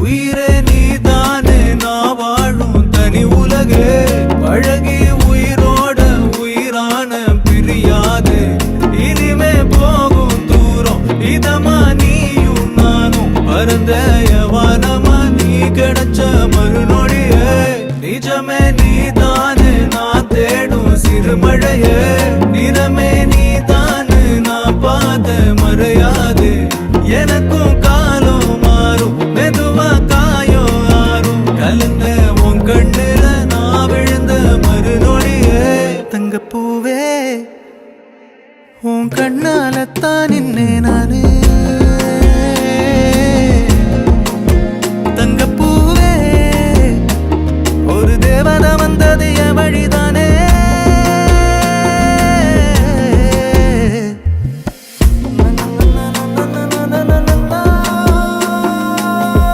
உயிரே நீதானே நான் வாழும் தனி உலகே பழகி உயிரோட உயிரான பிரியாது இனிமே போகும் தூரம் இதமா நீயும் நானும் பரந்த யவானமா நீ கிடைச்ச மறுநொடியே நிஜமே நீதானே நான் தேடும் சிறுமழையே நிறமே நீதானே நான் பார்த்த மறையா